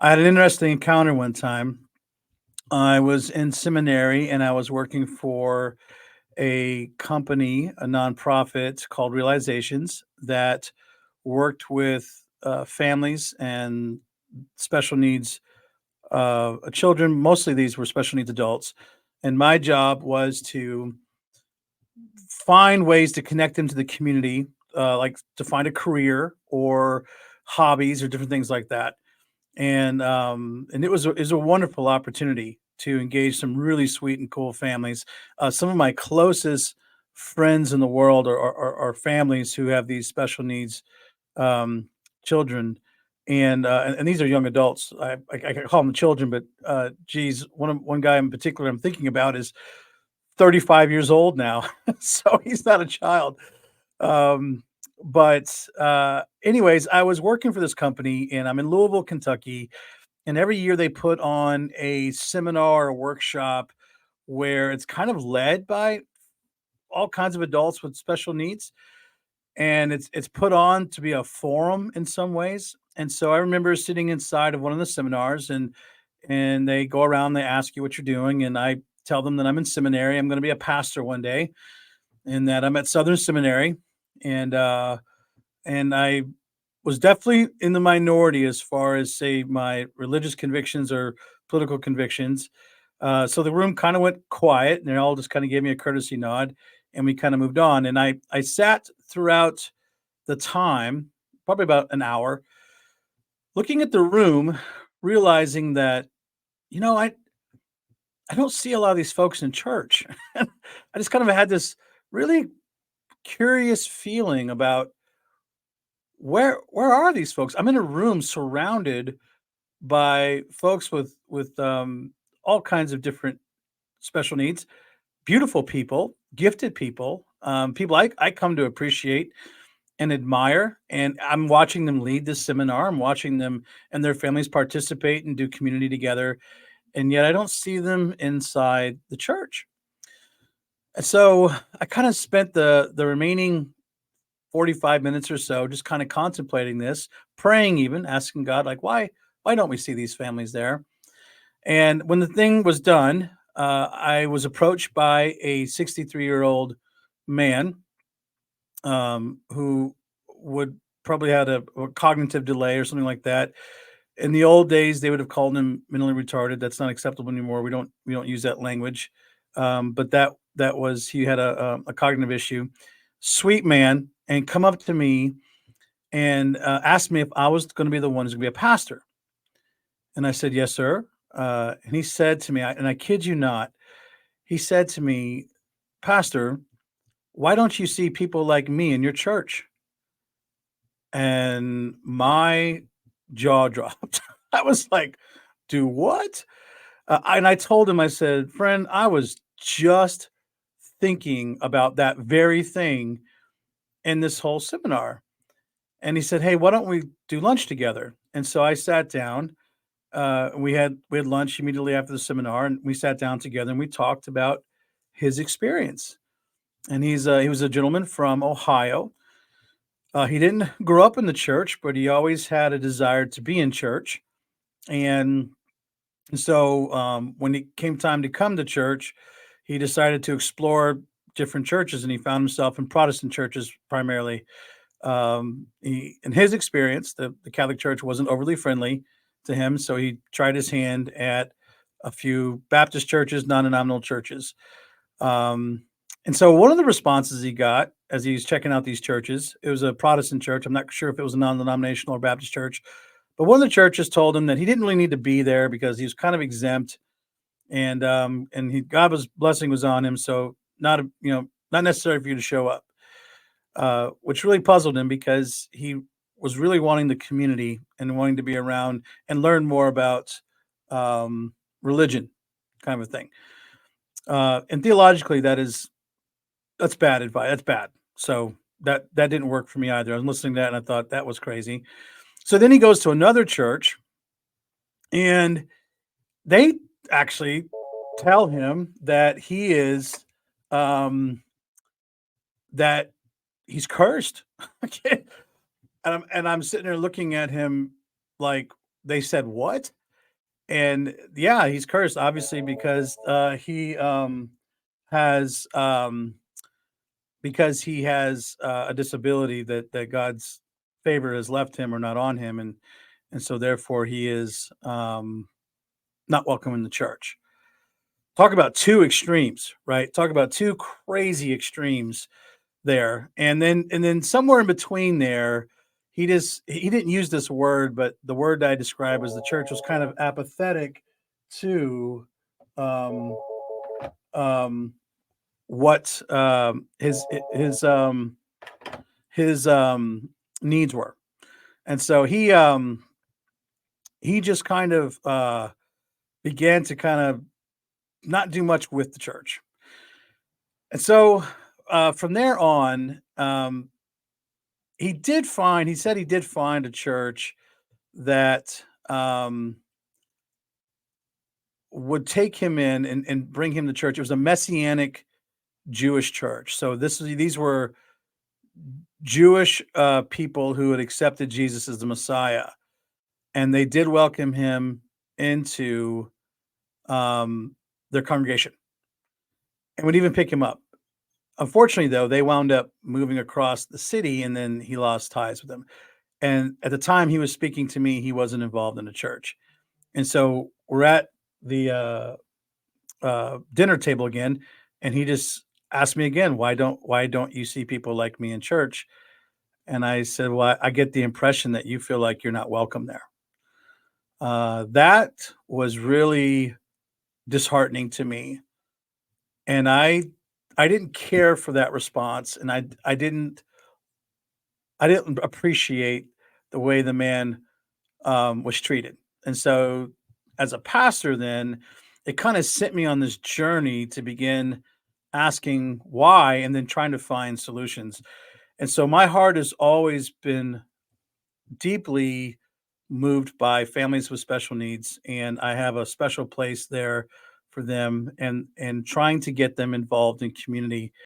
I had an interesting encounter one time. I was in seminary and I was working for a company, a nonprofit called Realizations that worked with families and special needs children. Mostly these were special needs adults. And my job was to find ways to connect them to the community, like to find a career or hobbies or different things like that. And it was a wonderful opportunity to engage some really sweet and cool families. Some of my closest friends in the world are families who have these special needs um, children, and these are young adults. I call them children, but geez, one guy in particular I'm thinking about is 35 years old now, so he's not a child. Um, but anyways, I was working for this company, and I'm in Louisville, Kentucky, and every year they put on a seminar or workshop where it's kind of led by all kinds of adults with special needs, and it's put on to be a forum in some ways. And so I remember sitting inside of one of the seminars, and they go around, they ask you what you're doing, and I tell them that I'm in seminary, I'm going to be a pastor one day, and that I'm at Southern Seminary, and I was definitely in the minority as far as say my religious convictions or political convictions. So the room kind of went quiet, and they all just kind of gave me a courtesy nod, and we kind of moved on. And I sat throughout the time, probably about an hour, looking at the room, realizing that you know I don't see a lot of these folks in church. I just kind of had this really curious feeling about where are these folks? I'm in a room surrounded by folks with all kinds of different special needs, beautiful people, gifted people, people I come to appreciate and admire. And I'm watching them lead this seminar. I'm watching them and their families participate and do community together. And yet I don't see them inside the church. And so I kind of spent the remaining 45 minutes or so just kind of contemplating this, praying, even asking God, like, why don't we see these families there? And when the thing was done, I was approached by a 63-year-old man who would probably had a cognitive delay or something like that. In the old days, they would have called him mentally retarded. That's not acceptable anymore. We don't use that language. But that was he had a cognitive issue. Sweet man, and come up to me and asked me if I was going to be the one who's going to be a pastor. And I said, "Yes, sir." And he said to me, and I kid you not, he said to me, "Pastor, why don't you see people like me in your church?" And my jaw dropped. I was like, "Do what?" And I told him, I said, "Friend, I was just thinking about that very thing in this whole seminar." And he said, "Hey, why don't we do lunch together?" And so I sat down. We had lunch immediately after the seminar, and we sat down together and we talked about his experience. And he was a gentleman from Ohio. He didn't grow up in the church, but he always had a desire to be in church. And so when it came time to come to church, he decided to explore different churches, and he found himself in Protestant churches primarily. In his experience, the Catholic Church wasn't overly friendly to him, so he tried his hand at a few Baptist churches, non-denominational churches. Um, and so one of the responses he got as he was checking out these churches, it was a Protestant church. I'm not sure if it was a non-denominational or Baptist church, but one of the churches told him that he didn't really need to be there because he was kind of exempt, and God was blessing was on him, so not necessary for you to show up, which really puzzled him because he was really wanting the community and wanting to be around and learn more about um, religion, kind of a thing. And theologically, that's bad advice. That's bad. So that didn't work for me either. I was listening to that and I thought that was crazy. So then he goes to another church, and they actually tell him that he is um, that he's cursed. Okay. And I'm sitting there looking at him like, they said, "What?" And yeah, he's cursed obviously because he has because he has a disability that God's favor has left him or not on him, and so therefore he is not welcome in the church. Talk about two extremes, right? Talk about two crazy extremes there. And then somewhere in between there, he didn't use this word, but the word I described was the church was kind of apathetic to um um what his needs were. And so he just kind of began to kind of not do much with the church. And so from there on, he said he did find a church that would take him in and bring him to church. It was a messianic Jewish church. So these were Jewish people who had accepted Jesus as the Messiah, and they did welcome him into their congregation and would even pick him up. Unfortunately, though, they wound up moving across the city, and then he lost ties with them. And at the time he was speaking to me, he wasn't involved in the church. And so we're at the dinner table again, and he just asked me again, why don't you see people like me in church? And I said, well, I get the impression that you feel like you're not welcome there. That was really disheartening to me, and I didn't care for that response, and I didn't appreciate the way the man was treated. And so, as a pastor, then it kind of sent me on this journey to begin asking why and then trying to find solutions. And so, my heart has always been deeply moved by families with special needs, and I have a special place there for them, and trying to get them involved in community